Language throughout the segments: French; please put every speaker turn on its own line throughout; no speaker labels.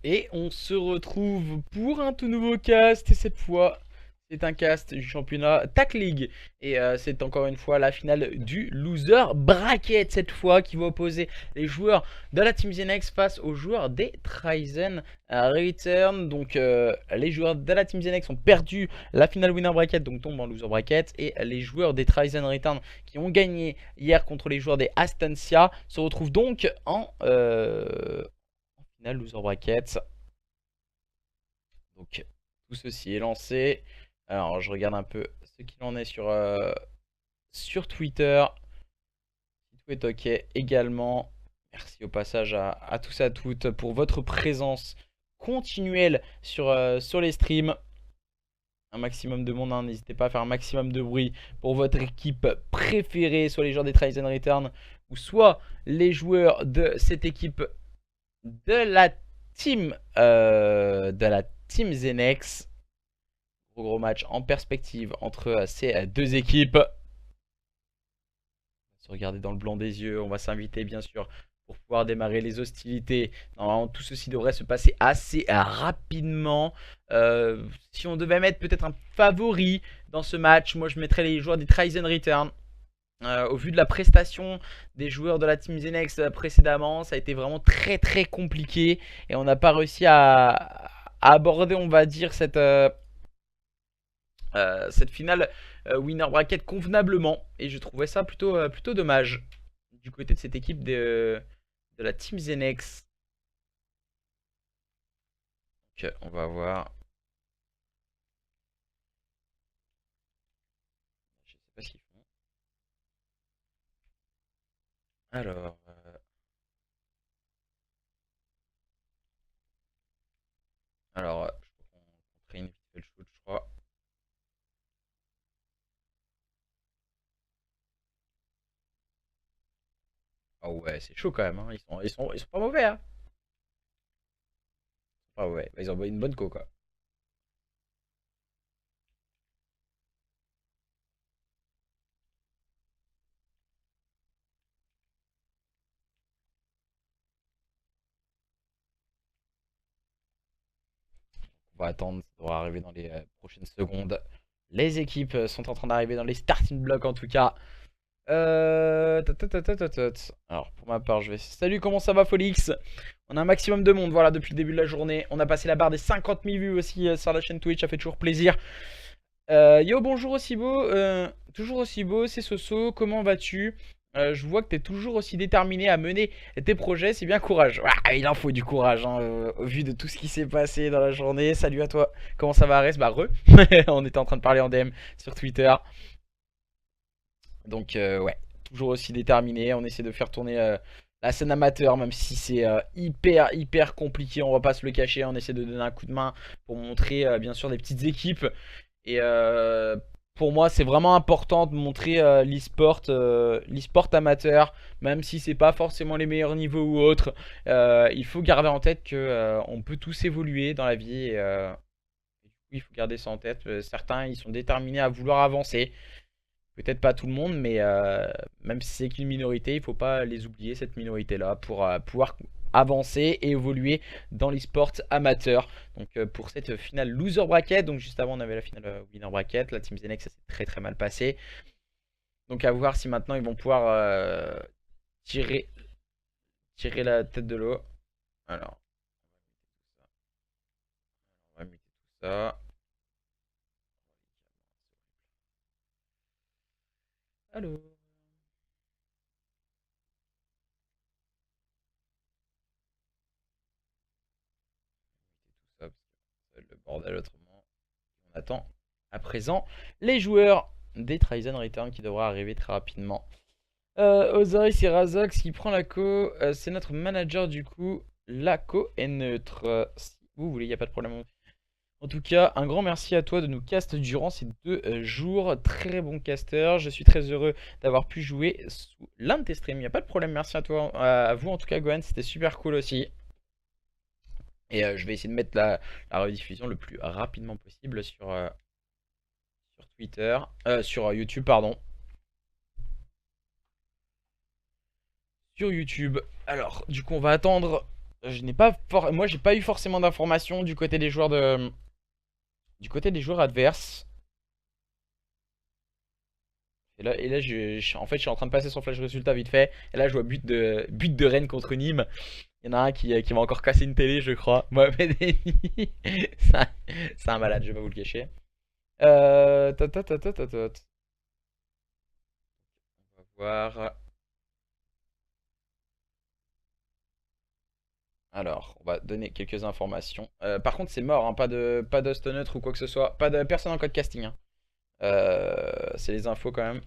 Et on se retrouve pour un tout nouveau cast. Et cette fois, c'est un cast du championnat TAC League. Et c'est encore une fois la finale du loser bracket. Cette fois, qui va opposer les joueurs de la Team Zenex face aux joueurs des Trizen Return. Donc, les joueurs de la Team Zenex ont perdu la finale winner bracket, donc tombent en loser bracket. Et les joueurs des Trizen Return qui ont gagné hier contre les joueurs des Astancia se retrouvent donc en finale loser bracket. Donc tout ceci est lancé. Alors je regarde un peu ce qu'il en est sur Twitter. Tout est ok également. Merci au passage à tous et à toutes pour votre présence continuelle sur les streams. Un maximum de monde, hein. N'hésitez pas à faire un maximum de bruit pour votre équipe préférée, soit les joueurs des Trizen Return ou soit les joueurs de cette équipe de la team Zenex. Gros match en perspective entre ces deux équipes. On va se regarder dans le blanc des yeux. On va s'inviter bien sûr pour pouvoir démarrer les hostilités. Normalement tout ceci devrait se passer assez rapidement. Si on devait mettre peut-être un favori dans ce match, moi je mettrais les joueurs des Trizen Return. Au vu de la prestation des joueurs de la Team Zenex précédemment, ça a été vraiment très très compliqué. Et on n'a pas réussi à aborder, on va dire, cette finale winner bracket convenablement. Et je trouvais ça plutôt dommage du côté de cette équipe de la Team Zenex. Donc on va voir. Je sais pas ce qu'ils font. Alors, je crois qu'on traîne vite fait le shoot, je crois. Ah ouais, c'est chaud quand même, hein. Ils sont pas mauvais, hein. Ah ouais, ils ont une bonne co, quoi. On va attendre, ça devra arriver dans les prochaines secondes. Les équipes sont en train d'arriver dans les starting blocks en tout cas. Alors pour ma part je vais... Salut, comment ça va Folix? On a un maximum de monde, voilà, depuis le début de la journée. On a passé la barre des 50 000 vues aussi sur la chaîne Twitch, ça fait toujours plaisir. Yo, bonjour aussi beau, toujours aussi beau, c'est Soso, comment vas-tu? Je vois que tu es toujours aussi déterminé à mener tes projets, c'est bien, courage. Ah, il en faut du courage, hein, au vu de tout ce qui s'est passé dans la journée. Salut à toi, comment ça va Arès? Bah re, on était en train de parler en DM sur Twitter. Donc ouais, toujours aussi déterminé, on essaie de faire tourner la scène amateur, même si c'est hyper compliqué, on va pas se le cacher. On essaie de donner un coup de main pour montrer bien sûr des petites équipes. Et pour moi, c'est vraiment important de montrer l'e-sport amateur, même si c'est pas forcément les meilleurs niveaux ou autres. Il faut garder en tête que on peut tous évoluer dans la vie. Et, il faut garder ça en tête. Certains, ils sont déterminés à vouloir avancer. Peut-être pas tout le monde, mais même si c'est qu'une minorité, il faut pas les oublier, cette minorité-là, pour pouvoir avancer et évoluer dans l'e-sport amateur. Donc pour cette finale loser bracket, donc juste avant on avait la finale winner bracket, la Team Zenex ça s'est très mal passé. Donc à voir si maintenant ils vont pouvoir tirer la tête de l'eau. Alors, on va muter tout ça. Allô. Tout ça parce que ça va être le bordel autrement. On attend à présent les joueurs des Trizen Return qui devraient arriver très rapidement. Osiris et Razox qui prend la co. C'est notre manager du coup. La co est neutre. Si vous voulez, il n'y a pas de problème. En tout cas, un grand merci à toi de nous cast durant ces 2 jours. Très bon caster. Je suis très heureux d'avoir pu jouer sous l'un de tes streams. Il n'y a pas de problème. Merci à toi, à vous en tout cas, Gohan. C'était super cool aussi. Et je vais essayer de mettre la rediffusion le plus rapidement possible sur Twitter. Sur YouTube, pardon. Sur YouTube. Alors, du coup, on va attendre je n'ai pas moi j'ai pas eu forcément d'informations du côté des joueurs du côté des joueurs adverses. Et là en fait je suis en train de passer son flash résultat vite fait. Et là je vois but de Rennes contre Nîmes. Il y en a un qui va encore casser une télé, je crois. Mohamed Eni. C'est un, c'est un malade, je vais pas vous le cacher. Tot, tot, tot, tot, tot, tot. On va voir. Alors, on va donner quelques informations. Par contre, c'est mort, hein, pas de neutre ou quoi que ce soit. Pas de personne en code casting, hein. C'est les infos quand même.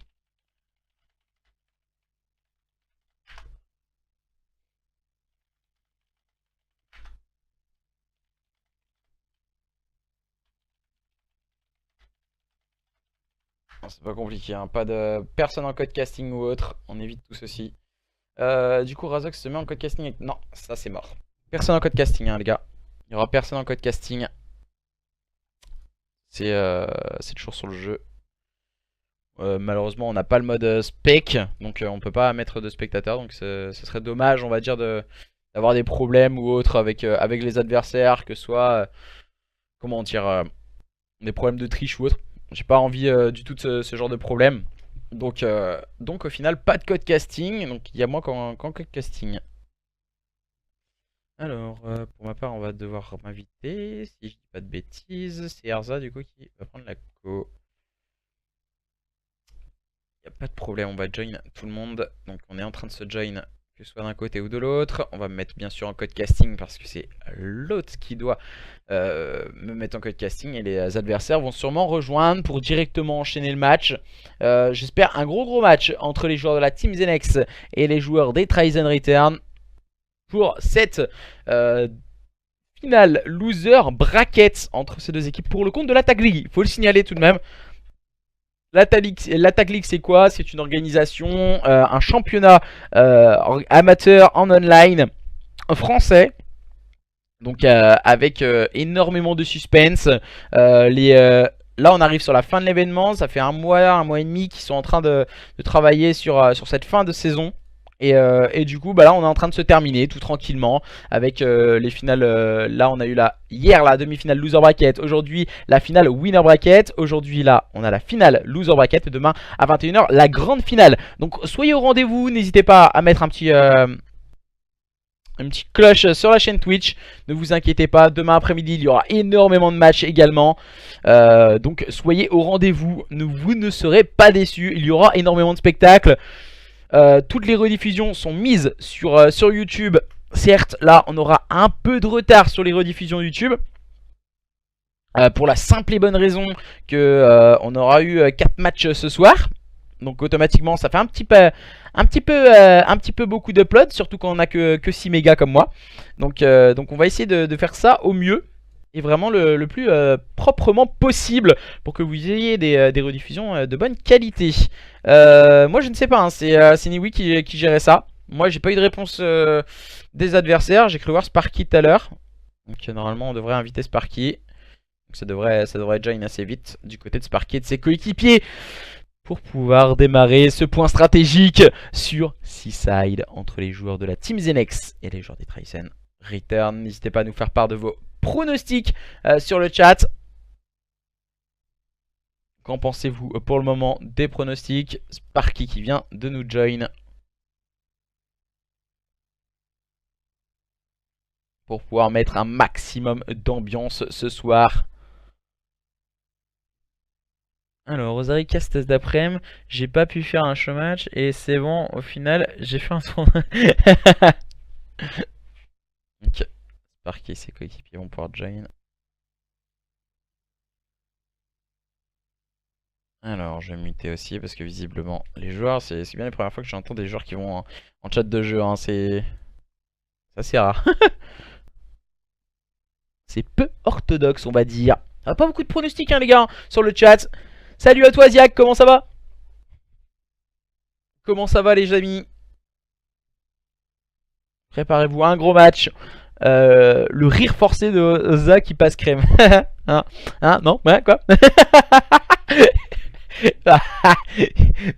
Non, c'est pas compliqué, hein. Pas de personne en code casting ou autre. On évite tout ceci. Du coup, Razox se met en code casting Non, ça c'est mort. Personne en code casting, hein, les gars. Il y aura personne en code casting. C'est toujours sur le jeu. Malheureusement, on n'a pas le mode spec, donc on peut pas mettre de spectateurs. Donc ce serait dommage, on va dire, d'avoir des problèmes ou autres avec les adversaires, que ce soit, comment dire, des problèmes de triche ou autre. J'ai pas envie du tout de ce genre de problème. Donc au final, pas de code casting. Donc il y a moi qu'en code casting. Alors, pour ma part, on va devoir m'inviter. Si je dis pas de bêtises, c'est Erza du coup qui va prendre la co. Y a pas de problème, on va join tout le monde. Donc on est en train de se join, que ce soit d'un côté ou de l'autre. On va me mettre bien sûr en code casting parce que c'est l'autre qui doit me mettre en code casting. Et les adversaires vont sûrement rejoindre pour directement enchaîner le match. J'espère un gros match entre les joueurs de la Team Zenex et les joueurs des Tryzen Return pour cette finale loser bracket entre ces deux équipes pour le compte de l'Attack League. Il faut le signaler tout de même. L'Attack League, c'est quoi? C'est une organisation, un championnat amateur en online français. Donc avec énormément de suspense. Là on arrive sur la fin de l'événement. Ça fait un mois et demi qu'ils sont en train de travailler sur cette fin de saison. Et du coup, bah là, on est en train de se terminer tout tranquillement avec les finales. Là, on a eu hier la demi-finale loser bracket. Aujourd'hui, la finale winner bracket. Aujourd'hui, là, on a la finale loser bracket. Et demain, à 21 h, la grande finale. Donc, soyez au rendez-vous. N'hésitez pas à mettre une petite cloche sur la chaîne Twitch. Ne vous inquiétez pas. Demain après-midi, il y aura énormément de matchs également. Donc, soyez au rendez-vous. Vous ne serez pas déçus. Il y aura énormément de spectacles. Toutes les rediffusions sont mises sur YouTube. Certes, là, on aura un peu de retard sur les rediffusions YouTube. Pour la simple et bonne raison que on aura eu 4 matchs ce soir. Donc automatiquement, ça fait un petit peu beaucoup d'upload. Surtout quand on a que 6 mégas comme moi. Donc on va essayer de faire ça au mieux. Et vraiment le plus proprement possible pour que vous ayez des rediffusions de bonne qualité. Moi je ne sais pas, hein, c'est Niwi qui gérait ça. Moi j'ai pas eu de réponse des adversaires. J'ai cru voir Sparky tout à l'heure. Donc normalement on devrait inviter Sparky. Donc ça devrait join assez vite du côté de Sparky et de ses coéquipiers pour pouvoir démarrer ce point stratégique sur Seaside entre les joueurs de la Team Zenex et les joueurs des Tryzen Return. N'hésitez pas à nous faire part de vos pronostics sur le chat. Qu'en pensez-vous pour le moment des pronostics? Sparky qui vient de nous join pour pouvoir mettre un maximum d'ambiance ce soir. Alors, Rosarika, test d'après-midi, j'ai pas pu faire un show match et c'est bon, au final, j'ai fait un tournoi. Ok, Sparky et ses coéquipiers vont pouvoir join. Alors, je vais muter aussi parce que visiblement, les joueurs, c'est bien les premières fois que j'entends des joueurs qui vont en chat de jeu, hein, c'est assez rare. C'est peu orthodoxe, on va dire. Ah, pas beaucoup de pronostics, hein, les gars, sur le chat. Salut à toi, Ziak, comment ça va? Comment ça va, les amis? Préparez-vous à un gros match. Le rire forcé de Za qui passe crème. Hein, non? Ouais, quoi?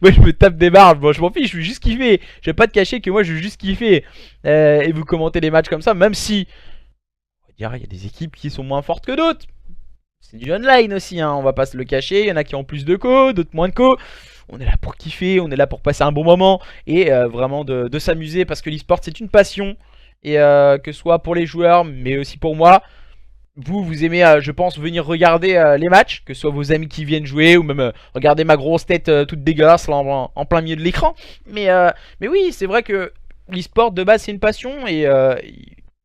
Moi je me tape des barres, bon je m'en fiche, je veux juste kiffer. Je vais pas te cacher que moi je veux juste kiffer. Et vous commentez les matchs comme ça, même si on va dire il y a des équipes qui sont moins fortes que d'autres. C'est du online aussi, hein, on va pas se le cacher. Il y en a qui ont plus de co, d'autres moins de co. On est là pour kiffer, on est là pour passer un bon moment et vraiment de s'amuser parce que l'e-sport c'est une passion. Et que ce soit pour les joueurs mais aussi pour moi. Vous aimez, je pense, venir regarder les matchs, que ce soit vos amis qui viennent jouer ou même regarder ma grosse tête toute dégueulasse là, en plein milieu de l'écran. Mais oui, c'est vrai que l'e-sport de base c'est une passion et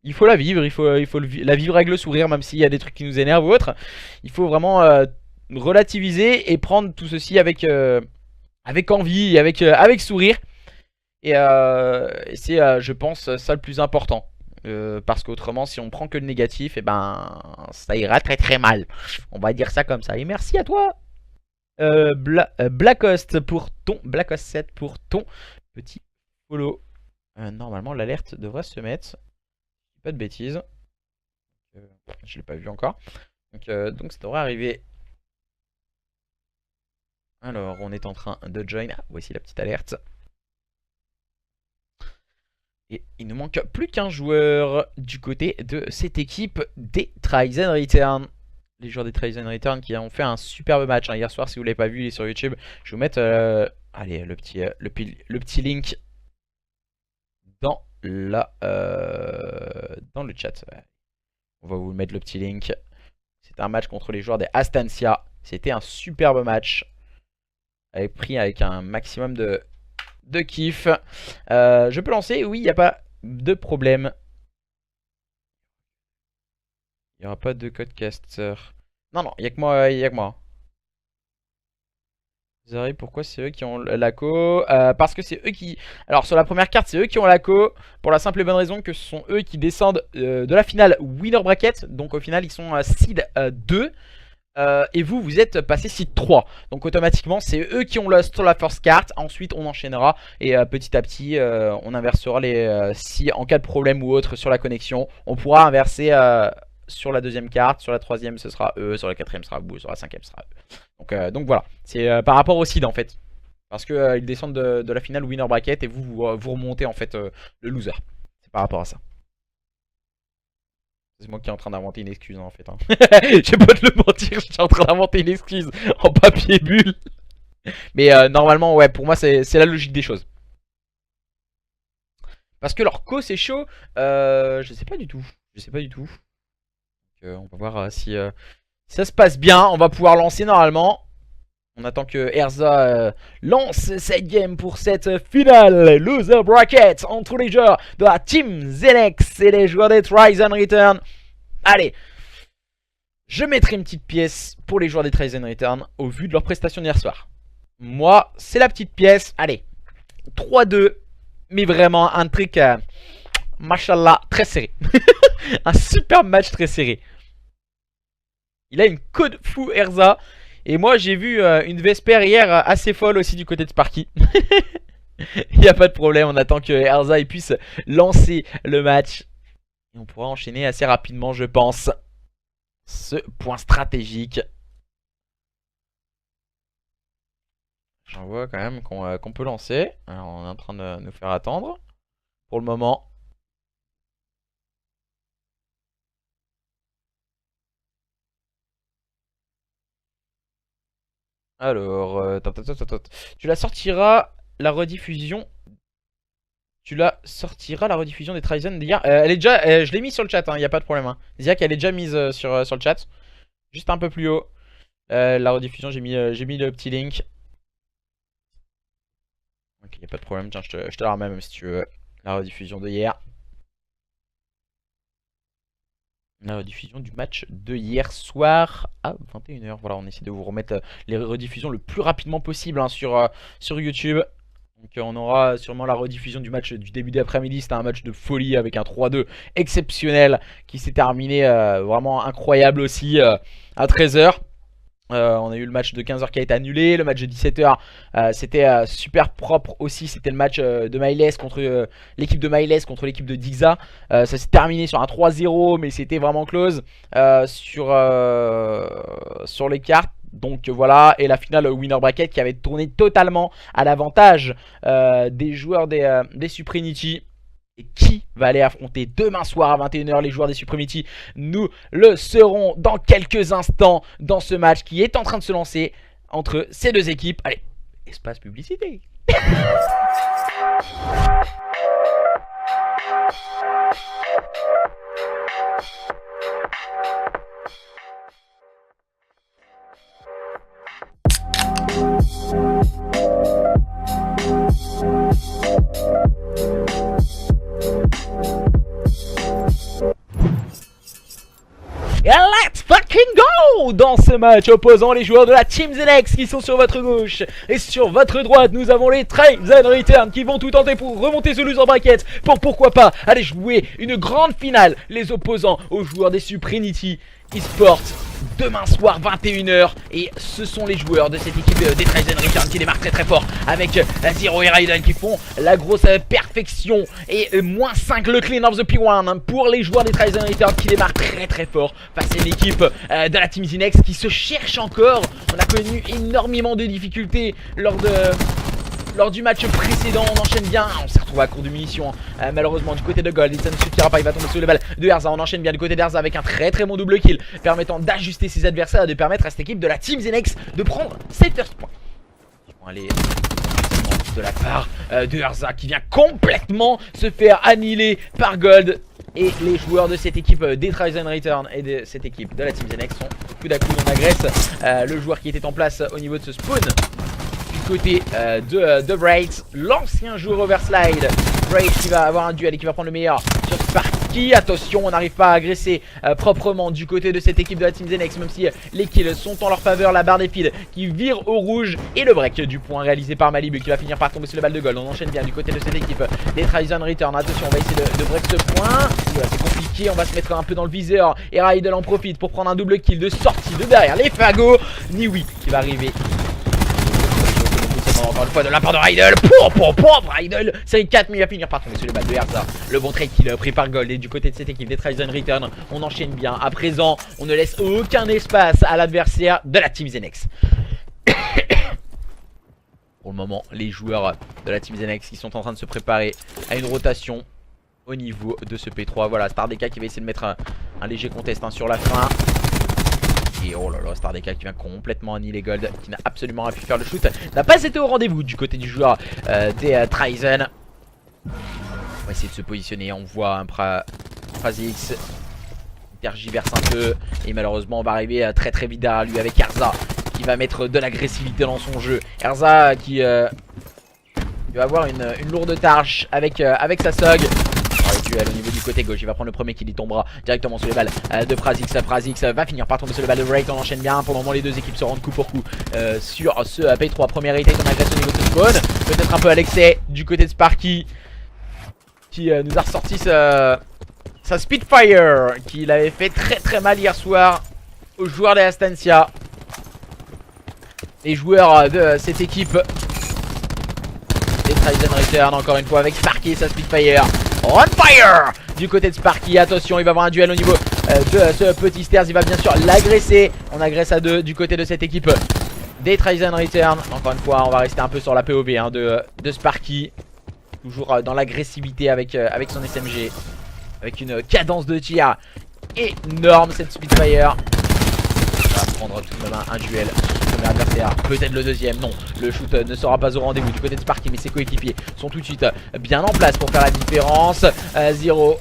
il faut la vivre, la vivre avec le sourire, même s'il y a des trucs qui nous énervent ou autre. Il faut vraiment relativiser et prendre tout ceci avec envie, avec sourire. Et c'est, je pense, ça le plus important. Parce qu'autrement, si on prend que le négatif, et ben ça ira très très mal. On va dire ça comme ça. Et merci à toi, Blackhost Blackhost 7 pour ton petit follow. Normalement, l'alerte devrait se mettre. Pas de bêtises. Je l'ai pas vu encore. Donc ça devrait arriver. Alors, on est en train de join. Ah, voici la petite alerte. Et il ne manque plus qu'un joueur du côté de cette équipe des Tries and Return. Les joueurs des Tries and Return qui ont fait un superbe match hier soir. Si vous ne l'avez pas vu, il est sur YouTube. Je vais vous mettre allez, le petit link dans, dans le chat. On va vous mettre le petit link. C'était un match contre les joueurs des Astancia. C'était un superbe match. Pris avec un maximum de kiff. Je peux lancer? Oui, il n'y a pas de problème. Il n'y aura pas de codecaster. Non, il n'y a que moi. Il y a que moi. Zari, pourquoi c'est eux qui ont la co? Parce que c'est eux qui... Alors sur la première carte, c'est eux qui ont la co. Pour la simple et bonne raison que ce sont eux qui descendent de la finale winner bracket. Donc au final, ils sont seed 2. Et vous êtes passé seed 3. Donc automatiquement c'est eux qui ont sur la first carte. Ensuite on enchaînera et petit à petit on inversera les si en cas de problème ou autre sur la connexion, on pourra inverser sur la deuxième carte. Sur la troisième ce sera eux, sur la quatrième ce sera vous, sur la cinquième ce sera eux. Donc voilà, c'est par rapport au seed en fait. Parce que ils descendent de la finale winner bracket et vous remontez en fait le loser. C'est par rapport à ça. C'est moi qui est en train d'inventer une excuse en fait. Hein. Je vais pas te le mentir, je suis en train d'inventer une excuse en papier bulle. Mais normalement, ouais, pour moi, c'est la logique des choses. Parce que leur co, c'est chaud. Je sais pas du tout. Je sais pas du tout. Donc, on va voir si ça se passe bien. On va pouvoir lancer normalement. On attend que Erza lance cette game pour cette finale loser bracket entre les joueurs de la Team Zenex et les joueurs des Tries and Return. Allez, je mettrai une petite pièce pour les joueurs des Tries and Return au vu de leur prestation d'hier soir. Moi, c'est la petite pièce. Allez, 3-2, mais vraiment un truc, machallah, très serré. Un super match très serré. Il a une code fou Erza. Et moi j'ai vu une Vesper hier assez folle aussi du côté de Sparky. Il n'y a pas de problème, on attend que Erza puisse lancer le match. Et on pourra enchaîner assez rapidement je pense. Ce point stratégique. J'en vois quand même qu'on peut lancer. Alors on est en train de nous faire attendre. Pour le moment. Alors, tu la sortiras la rediffusion. Tu la sortiras la rediffusion des Tryzen d'hier. Elle est déjà, je l'ai mis sur le chat, il n'y a pas de problème. Hein. Ziak, elle est déjà mise sur le chat. Juste un peu plus haut. La rediffusion, j'ai mis le petit link. Ok, il n'y a pas de problème. Tiens, je te la remets même si tu veux. La rediffusion de hier. La rediffusion du match de hier soir à 21 h. Voilà, on essaie de vous remettre les rediffusions le plus rapidement possible hein, sur YouTube. Donc on aura sûrement la rediffusion du match du début d'après-midi. C'était un match de folie avec un 3-2 exceptionnel qui s'est terminé vraiment incroyable aussi à 13 h. On a eu le match de 15 h qui a été annulé. Le match de 17 h c'était super propre aussi. C'était le match de Myles contre l'équipe de Myles contre l'équipe de Dixa. Ça s'est terminé sur un 3-0 mais c'était vraiment close sur les cartes. Donc voilà, et la finale winner bracket qui avait tourné totalement à l'avantage des joueurs des Supremacy. Et qui va aller affronter demain soir à 21 h les joueurs des Supremacy? Nous le serons dans quelques instants dans ce match qui est en train de se lancer entre ces deux équipes. Allez, espace publicité. Et let's fucking go! Dans ce match opposant les joueurs de la Team Zenex qui sont sur votre gauche et sur votre droite, nous avons les Tryzen Return qui vont tout tenter pour remonter ce loser bracket pour pourquoi pas aller jouer une grande finale, les opposants aux joueurs des Supremacy eSports demain soir 21 h. Et ce sont les joueurs de cette équipe des Tryzen Return qui démarrent très fort avec Zero et Raiden qui font la grosse perfection et -5 le clean of the P1 pour les joueurs des Tryzen Return qui démarrent très fort face à une équipe de la Team Zenex qui se cherche encore. On a connu énormément de difficultés lors du match précédent. On enchaîne bien, on s'est retrouvé à court de munitions malheureusement du côté de Gold. Ça ne suffira pas, il va tomber sous le balle de Erza. On enchaîne bien du côté d'Erza avec un très bon double kill permettant d'ajuster ses adversaires et de permettre à cette équipe de la Team Zenex de prendre ses first points. Ils vont aller de la part de Erza qui vient complètement se faire annihiler par Gold. Et les joueurs de cette équipe des Tryzen Return et de cette équipe de la Team Zenex sont coup à coup. On agresse le joueur qui était en place au niveau de ce spawn côté de Wraith, l'ancien joueur Overslide. Wraith qui va avoir un duel et qui va prendre le meilleur sur Sparky. Attention, on n'arrive pas à agresser proprement du côté de cette équipe de la Team Zenex, même si les kills sont en leur faveur. La barre des feeds qui vire au rouge et le break du point réalisé par Malibu qui va finir par tomber sur le balle de Gold. On enchaîne bien du côté de cette équipe des Tryzen Return. Attention, on va essayer de break ce point. C'est compliqué, on va se mettre un peu dans le viseur et Raiden en profite pour prendre un double kill de sortie de derrière les fagots. Niwi qui va arriver encore une fois de la part de Raiden. Raiden, série 4, mais il va finir par tomber sur les balles de Erza. Le bon trade kill pris par Gold. Et du côté de cette équipe des Tryzen Return, on enchaîne bien. À présent, on ne laisse aucun espace à l'adversaire de la Team Zenex. Pour le moment, les joueurs de la Team Zenex qui sont en train de se préparer à une rotation au niveau de ce P3. Voilà, Stardeka qui va essayer de mettre un léger contest sur la fin. Et oh là là, Stardeka qui vient complètement annihiler Gold, qui n'a absolument rien pu faire. Le shoot n'a pas été au rendez-vous du côté du joueur des Tryzen. On va essayer de se positionner. On voit un Prazix tergiverse un peu. Et malheureusement, on va arriver très vite derrière lui avec Erza qui va mettre de l'agressivité dans son jeu. Erza qui va avoir une lourde tâche avec sa SOG. Duel au niveau du côté gauche, il va prendre le premier kill, il tombera directement sur les balles de Prazix. Prazix va finir par tomber sur les balles de Wraith. On enchaîne bien, pour le moment les deux équipes se rendent coup pour coup sur ce P3. Premier retake, on agresse au niveau de ce spawn. Peut-être un peu à l'excès du côté de Sparky qui nous a ressorti sa Spitfire qu'il avait fait très mal hier soir aux joueurs de Astancia. Les joueurs de cette équipe des Tryzen Return encore une fois avec Sparky et sa Spitfire. On fire du côté de Sparky. Attention, il va avoir un duel au niveau de ce petit stairs. Il va bien sûr l'agresser. On agresse à deux du côté de cette équipe des Tryzen Return. Encore une fois, on va rester un peu sur la POV de Sparky. Toujours dans l'agressivité avec son SMG. Avec une cadence de tir énorme cette Spitfire. On va prendre tout de même un duel. Premier adversaire, peut-être le deuxième, non, le shoot ne sera pas au rendez-vous du côté de Sparky, mais ses coéquipiers sont tout de suite bien en place pour faire la différence. Zero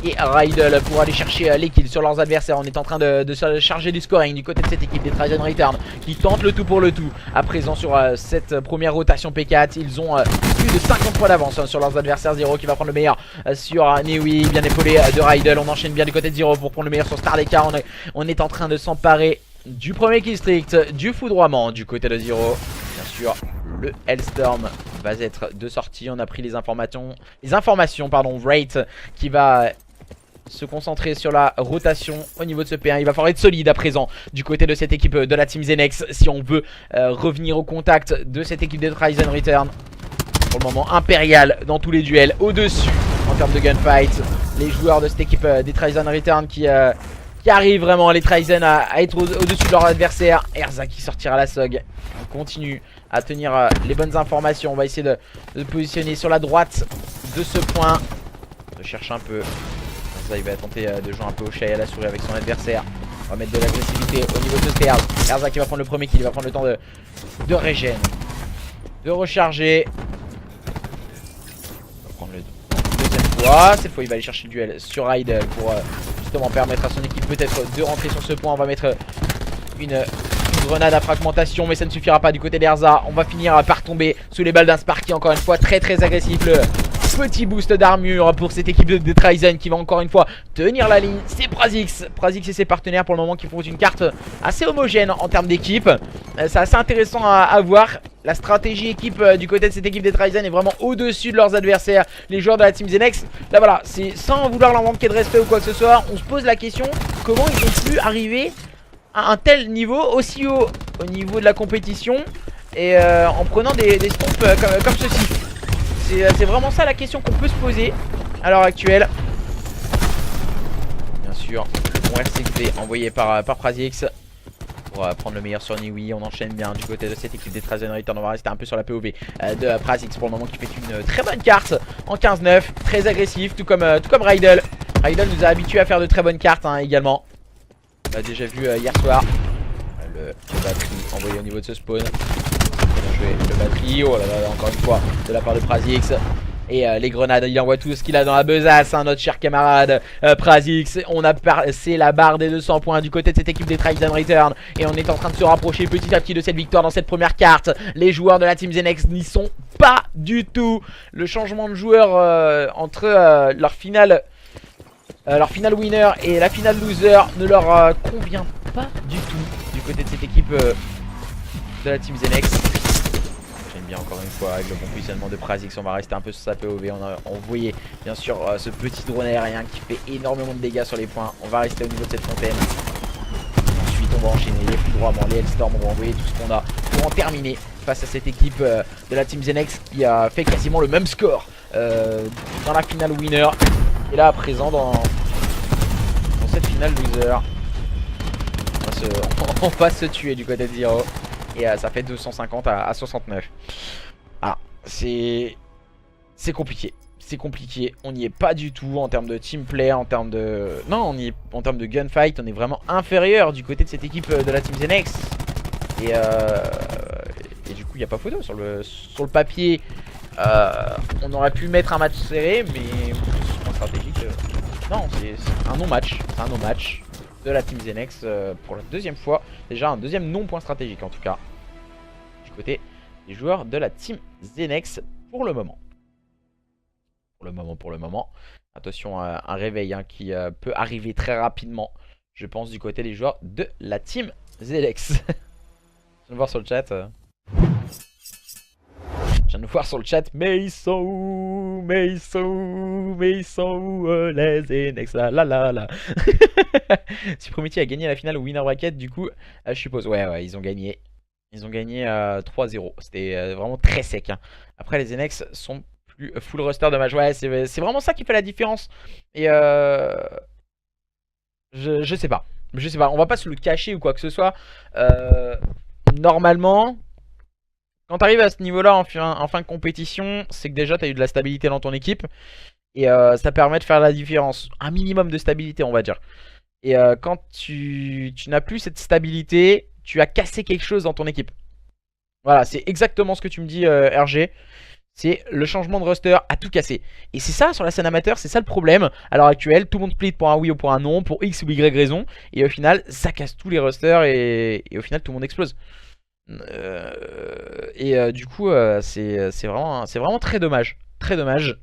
et Raiden pour aller chercher les kills sur leurs adversaires. On est en train de se charger du scoring du côté de cette équipe des Tryzen Return qui tente le tout pour le tout. À présent sur cette première rotation P4, ils ont plus de 50 points d'avance sur leurs adversaires. Zero qui va prendre le meilleur sur Niwi, bien épaulé de Raiden. On enchaîne bien du côté de Zero pour prendre le meilleur sur Stardeka. On est en train de s'emparer du premier kill strict, du foudroiement du côté de Zero. Bien sûr, le Hellstorm va être de sortie. On a pris les informations Wraith qui va se concentrer sur la rotation au niveau de ce P1. Il va falloir être solide à présent du côté de cette équipe de la Team Zenex si on veut revenir au contact de cette équipe des Tryzen Return. Pour le moment, impérial dans tous les duels, au-dessus en termes de gunfight. Les joueurs de cette équipe des Tryzen Return qui qui arrivent vraiment, les Tryzen, à être au-dessus de leur adversaire. Erza qui sortira la SOG. On continue à tenir les bonnes informations. On va essayer de positionner sur la droite de ce point. Je cherche un peu. Erza il va tenter de jouer un peu au chat et à la souris avec son adversaire. On va mettre de l'agressivité au niveau de Erza. Erza qui va prendre le premier kill, il va prendre le temps de régène, de recharger. On va prendre le deuxième fois. Cette fois il va aller chercher le duel sur Raidel pour justement permettre à son équipe peut-être de rentrer sur ce point. On va mettre une grenade à fragmentation, mais ça ne suffira pas du côté d'Erza. On va finir par tomber sous les balles d'un Sparky, encore une fois très agressif. Le petit boost d'armure pour cette équipe de Tryzen qui va encore une fois tenir la ligne. C'est Prazix et ses partenaires pour le moment qui font une carte assez homogène en termes d'équipe. C'est assez intéressant à voir. La stratégie équipe du côté de cette équipe des Tryzen est vraiment au-dessus de leurs adversaires, les joueurs de la team Zenex. Là voilà, c'est sans vouloir leur manquer de respect ou quoi que ce soit, on se pose la question comment ils ont pu arriver à un tel niveau, aussi haut au niveau de la compétition, et en prenant des stomps comme ceci. C'est vraiment ça la question qu'on peut se poser à l'heure actuelle. Bien sûr, bon RCXP envoyé par Prazix pour prendre le meilleur sur Niwi. On enchaîne bien du côté de cette équipe des Tryzen Return. On va rester un peu sur la POV de Prazix pour le moment, qui fait une très bonne carte en 15-9, très agressif, tout comme Raidel. Raidel nous a habitués à faire de très bonnes cartes également. On l'a déjà vu hier soir. Le batterie envoyé au niveau de ce spawn. Bien joué le batterie. Oh là là, encore une fois de la part de Prazix. Et les grenades, il envoie tout ce qu'il a dans la besace, notre cher camarade Prazix. On a passé la barre des 200 points du côté de cette équipe des Tryzen Return. Et on est en train de se rapprocher petit à petit de cette victoire dans cette première carte. Les joueurs de la team Zenex n'y sont pas du tout. Le changement de joueur entre leur finale winner et la finale loser ne leur convient pas du tout du côté de cette équipe de la team Zenex. J'aime bien encore une fois avec le bon positionnement de Prazix. On va rester un peu sur sa POV. On a envoyé bien sûr ce petit drone aérien qui fait énormément de dégâts sur les points. On va rester au niveau de cette fontaine. Ensuite on va enchaîner les flux droits, les Hellstorm. On va envoyer tout ce qu'on a pour en terminer face à cette équipe de la team Zenex qui a fait quasiment le même score dans la finale winner. Et là à présent dans cette finale loser, on va se tuer du côté de Zero. Et ça fait 250 à 69. Ah, c'est compliqué. C'est compliqué. On n'y est pas du tout en termes de team play, en termes de... Non, on y est en termes de gunfight. On est vraiment inférieur du côté de cette équipe de la team Zenex. Et du coup, il n'y a pas photo. Sur le papier, on aurait pu mettre un match serré, mais en stratégique... non, c'est un non-match. C'est un non-match de la team Zenex pour la deuxième fois. Déjà un deuxième non-point stratégique en tout cas du côté des joueurs de la team Zenex pour le moment. Pour le moment. Attention à un réveil qui peut arriver très rapidement, je pense, du côté des joueurs de la team Zenex. Je viens de voir sur le chat. Je viens de voir sur le chat, mais ils sont où, les Zenex, la. Supremacy a gagné la finale au Winner Bracket, du coup, je suppose. Ouais, ils ont gagné. Ils ont gagné 3-0. C'était vraiment très sec. Après, les Zenex sont plus full roster de match. Ouais, c'est vraiment ça qui fait la différence. Et je sais pas. On va pas se le cacher ou quoi que ce soit. Normalement... Quand tu arrives à ce niveau-là en fin de compétition, c'est que déjà tu as eu de la stabilité dans ton équipe. Et ça permet de faire la différence. Un minimum de stabilité, on va dire. Et quand tu n'as plus cette stabilité, tu as cassé quelque chose dans ton équipe. Voilà, c'est exactement ce que tu me dis, RG. C'est le changement de roster à tout casser. Et c'est ça sur la scène amateur, c'est ça le problème. À l'heure actuelle, tout le monde split pour un oui ou pour un non, pour X ou Y raison. Et au final, ça casse tous les rosters et au final, tout le monde explose. Du coup c'est vraiment très dommage. Très dommage.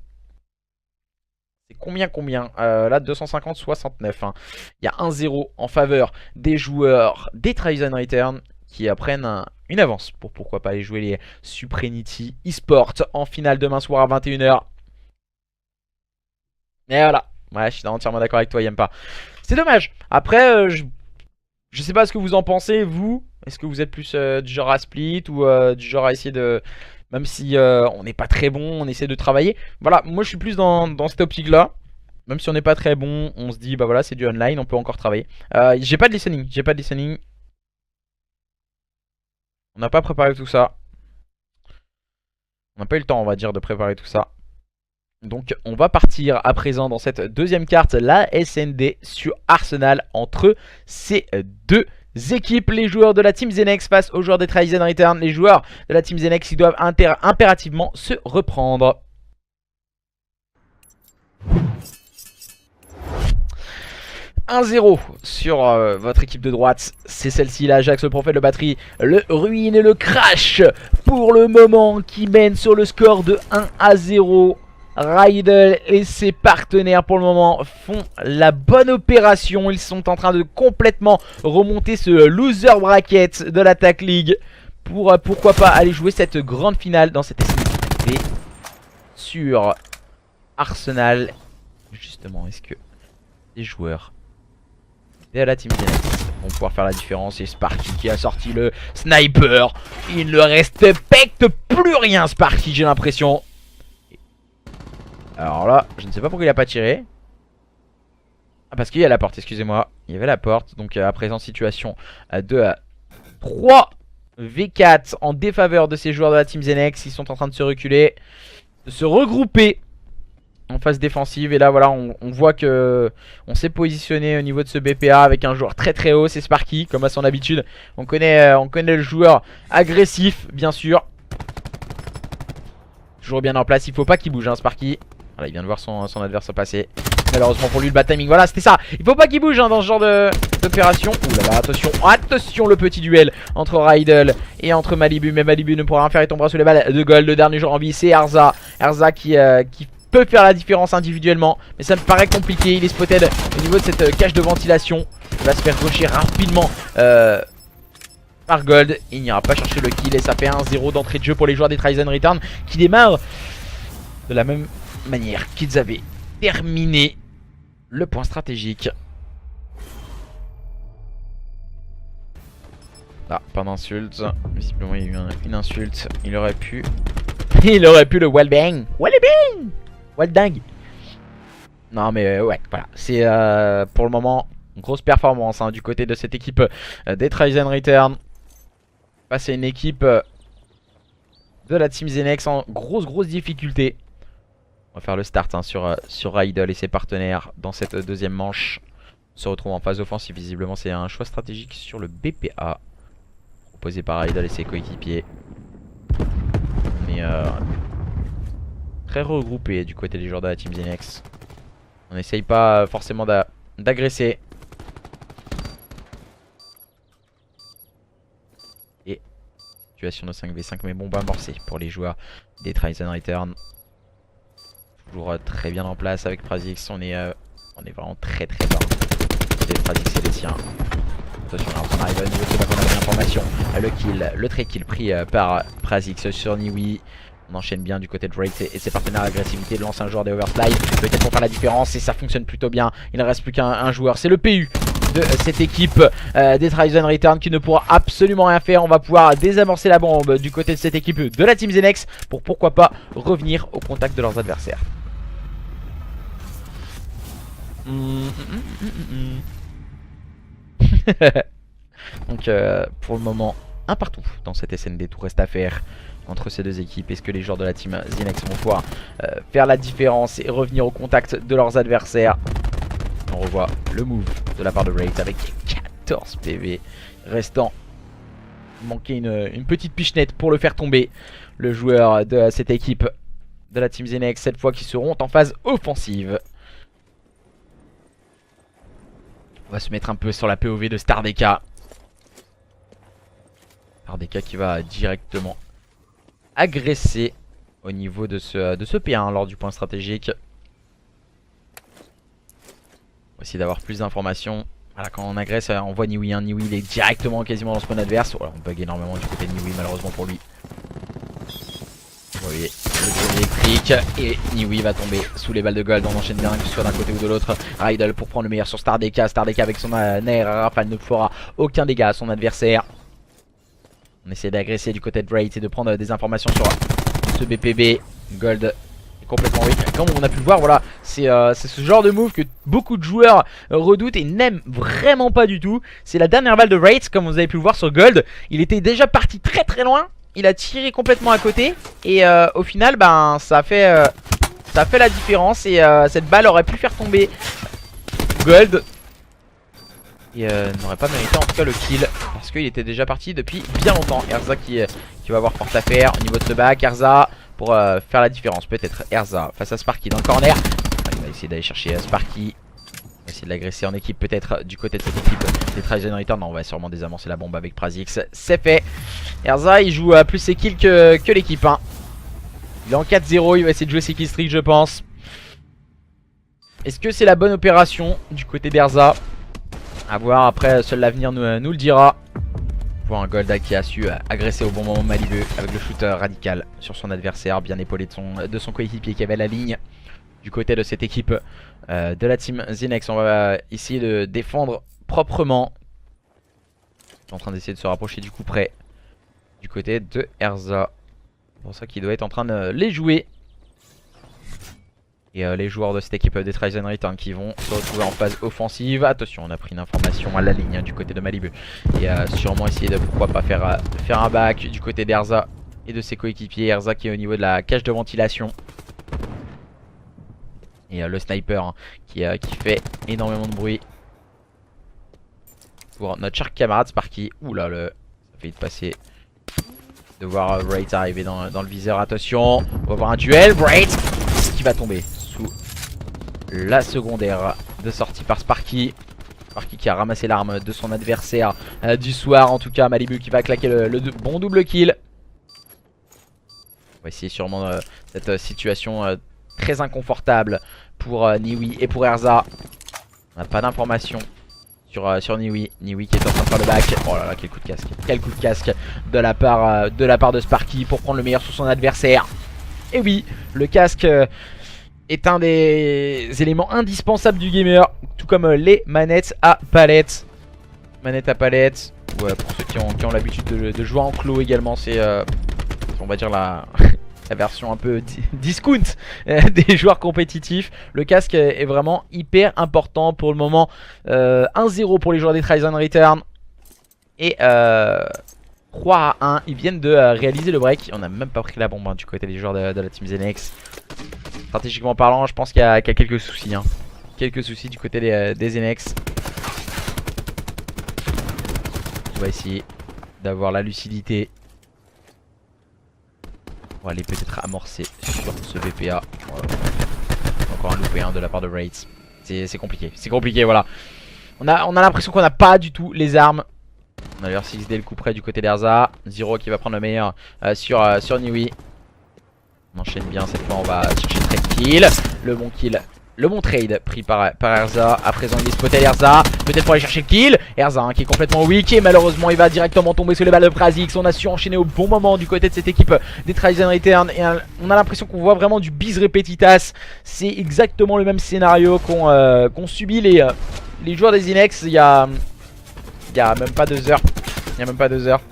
C'est combien là 250 69 hein. Il y a 1-0 en faveur des joueurs des Tryzen Return qui prennent une avance pour pourquoi pas aller jouer les Supremacy eSport en finale demain soir à 21 h. Et voilà. Ouais, je suis entièrement d'accord avec toi, Y'aime pas. C'est dommage. Après je sais pas ce que vous en pensez, vous. Est-ce que vous êtes plus du genre à split ou du genre à essayer de... Même si on n'est pas très bon, on essaie de travailler. Voilà, moi je suis plus dans cette optique-là. Même si on n'est pas très bon, on se dit bah voilà, c'est du online, on peut encore travailler. J'ai pas de listening, On n'a pas préparé tout ça. On n'a pas eu le temps, on va dire, de préparer tout ça. Donc on va partir à présent dans cette deuxième carte, la SND sur Arsenal, entre ces deux équipes. Les joueurs de la Team Zenex face aux joueurs des Tryzen Return. Les joueurs de la Team Zenex, ils doivent impérativement se reprendre. « 1-0 sur votre équipe de droite, c'est celle-ci, là, Ajax, le prophète, le batterie, le ruine et le crash pour le moment qui mène sur le score de 1-0. Rydell et ses partenaires pour le moment font la bonne opération. Ils sont en train de complètement remonter ce loser bracket de l'Attack League pour pourquoi pas aller jouer cette grande finale dans cette SNB sur Arsenal. Justement, est-ce que les joueurs de la Team Zenex vont pouvoir faire la différence? Et Sparky qui a sorti le sniper. Il ne respecte plus rien, Sparky, j'ai l'impression. Alors là, je ne sais pas pourquoi il a pas tiré. Ah, parce qu'il y a la porte, excusez-moi. Il y avait la porte. Donc à présent, situation de 3 V4 en défaveur de ces joueurs de la Team Zenex. Ils sont en train de se reculer, de se regrouper en phase défensive. Et là, voilà, on voit que on s'est positionné au niveau de ce BPA avec un joueur très très haut. C'est Sparky, comme à son habitude. On connaît le joueur agressif, bien sûr. Toujours bien en place. Il faut pas qu'il bouge, hein, Sparky. Voilà, il vient de voir son adversaire passer. Malheureusement pour lui, le bad timing. Voilà, c'était ça. Il faut pas qu'il bouge, hein, dans ce genre d'opération. Ouh là là, attention, attention, le petit duel entre Rydell et entre Malibu. Mais Malibu ne pourra rien faire, il tombera sous les balles de Gold. Le dernier joueur en vie, c'est Erza. Erza qui peut faire la différence individuellement, mais ça me paraît compliqué. Il est spotted au niveau de cette cage de ventilation. Il va se faire rusher rapidement par Gold. Il n'ira pas chercher le kill et ça fait 1-0 d'entrée de jeu pour les joueurs des Tryzen Return qui démarrent de la même manière qu'ils avaient terminé le point stratégique. Ah, pas d'insulte. Visiblement il y a eu une insulte. Il aurait pu le wallbang. Wallbang, wallbang. Non mais ouais, voilà. C'est pour le moment une grosse performance, hein, du côté de cette équipe des Tryzen Return. Face à une équipe de la Team Zenex en grosse difficulté. On va faire le start, hein, sur Rydell et ses partenaires dans cette deuxième manche. On se retrouve en phase offensive. Visiblement c'est un choix stratégique sur le BPA proposé par Rydell et ses coéquipiers. On est très regroupé du côté des joueurs de la Team Zenex. On n'essaye pas forcément d'agresser. Et situation de 5v5 mais bombe amorcée pour les joueurs des Tryzen Return. Toujours très bien en place avec Prazix. On est vraiment très bas. Les Prazix et les siens. Attention, là, on arrive à niveau de la information. Le kill, le très kill pris par Prazix sur Niwi. On enchaîne bien du côté de Drake et ses partenaires agressivité. Lance un joueur des Overslide. Peut-être pour faire la différence et ça fonctionne plutôt bien. Il ne reste plus qu'un joueur. C'est le PU de cette équipe des Tryzen Return qui ne pourra absolument rien faire. On va pouvoir désamorcer la bombe du côté de cette équipe de la Team Zenex pour pourquoi pas revenir au contact de leurs adversaires. Donc pour le moment un partout dans cette SND. Tout reste à faire entre ces deux équipes. Est-ce que les joueurs de la Team Zenex vont pouvoir faire la différence et revenir au contact de leurs adversaires? On revoit le move de la part de Wraith avec 14 PV restant. Il manquait une petite pichenette pour le faire tomber. Le joueur de cette équipe de la Team Zenex, cette fois qui seront en phase offensive. On va se mettre un peu sur la POV de Stardeka. Stardeka qui va directement agresser au niveau de ce P1 lors du point stratégique. On va essayer d'avoir plus d'informations. Voilà, quand on agresse, on voit Niwi. Hein. Niwi il est directement quasiment dans ce point adverse. Voilà, on bug énormément du côté de Niwi malheureusement pour lui. Vous voyez le tour électrique et Niwi va tomber sous les balles de Gold. On enchaîne bien que ce soit d'un côté ou de l'autre. Rydell pour prendre le meilleur sur Stardeka. Stardeka avec son air rafale ne fera aucun dégât à son adversaire. On essaie d'agresser du côté de Wraith et de prendre des informations sur ce BPB. Gold complètement weak. Comme on a pu le voir, voilà, c'est ce genre de move que beaucoup de joueurs redoutent et n'aiment vraiment pas du tout. C'est la dernière balle de Wraith, comme vous avez pu le voir sur Gold. Il était déjà parti très très loin. Il a tiré complètement à côté. Et au final, ben, ça a fait la différence. Et cette balle aurait pu faire tomber Gold. Et n'aurait pas mérité en tout cas le kill. Parce qu'il était déjà parti depuis bien longtemps. Erza qui va avoir porte à faire au niveau de ce back. Erza pour faire la différence. Peut-être Erza face à Sparky dans le corner. Il va essayer d'aller chercher Sparky. On va essayer de l'agresser en équipe peut-être du côté de cette équipe des Tryzen Return. Non, on va sûrement désamorcer la bombe avec Prazix. C'est fait. Erza il joue plus ses kills que l'équipe. Hein. Il est en 4-0. Il va essayer de jouer ses kill streak je pense. Est-ce que c'est la bonne opération du côté d'Erza? A voir après, seul l'avenir nous le dira. Voir un Golda qui a su agresser au bon moment Malibu avec le shoot radical sur son adversaire, bien épaulé de son coéquipier qui avait la ligne. Du côté de cette équipe de la team Zinex, on va essayer de défendre proprement. Il est en train d'essayer de se rapprocher du coup près du côté de Erza. C'est pour ça qu'il doit être en train de les jouer. Et les joueurs de cette équipe des Tryzen Return qui vont se retrouver en phase offensive. Attention, on a pris une information à la ligne du côté de Malibu. Et sûrement essayer de pourquoi pas faire un back du côté d'Erza et de ses coéquipiers. Erza qui est au niveau de la cage de ventilation. Et le sniper hein, qui fait énormément de bruit. Pour notre cher camarade Sparky. Oula, ça fait de passer. De voir Wraith arriver dans le viseur. Attention, on va voir un duel. Wraith qui va tomber sous la secondaire de sortie par Sparky. Sparky qui a ramassé l'arme de son adversaire du soir. En tout cas, Malibu qui va claquer le bon double kill. On va essayer sûrement cette situation très inconfortable pour Niwi et pour Erza. On n'a pas d'informations sur Niwi. Niwi qui est en train de faire le back. Oh là là, quel coup de casque. Quel coup de casque de la part de Sparky pour prendre le meilleur sur son adversaire. Et oui, le casque est un des éléments indispensables du gamer. Tout comme les manettes à palette. Manettes à palette. Ouais, pour ceux qui ont l'habitude de jouer en clos également. C'est, on va dire, la version un peu discount des joueurs compétitifs. Le casque est vraiment hyper important pour le moment. 1-0 pour les joueurs des Tryzen Return. Et 3-1, ils viennent de réaliser le break. On n'a même pas pris la bombe hein, du côté des joueurs de la team Zenex. Stratégiquement parlant, je pense qu'il y a quelques soucis. Hein. Quelques soucis du côté des Zenex. On va essayer d'avoir la lucidité. On va aller peut-être amorcer sur ce VPA. Voilà. Encore un loupé hein, de la part de Wraith. C'est compliqué. C'est compliqué, voilà. On a l'impression qu'on n'a pas du tout les armes. On a leur 6D le coup près du côté d'Erza. Zero qui va prendre le meilleur sur Niwi. On enchaîne bien cette fois, on va chercher le trade kill. Le bon trade pris par Erza. À présent il est spoté Erza. Peut-être pour aller chercher le kill. Erza hein, qui est complètement weak et malheureusement il va directement tomber sur les balles de Prazix. On a su enchaîner au bon moment du côté de cette équipe des Tryzen Return. Et on a l'impression qu'on voit vraiment du bis repetitas. C'est exactement le même scénario qu'ont subi les joueurs des Zinex il y a même pas 2 heures. Il y a même pas 2 heures.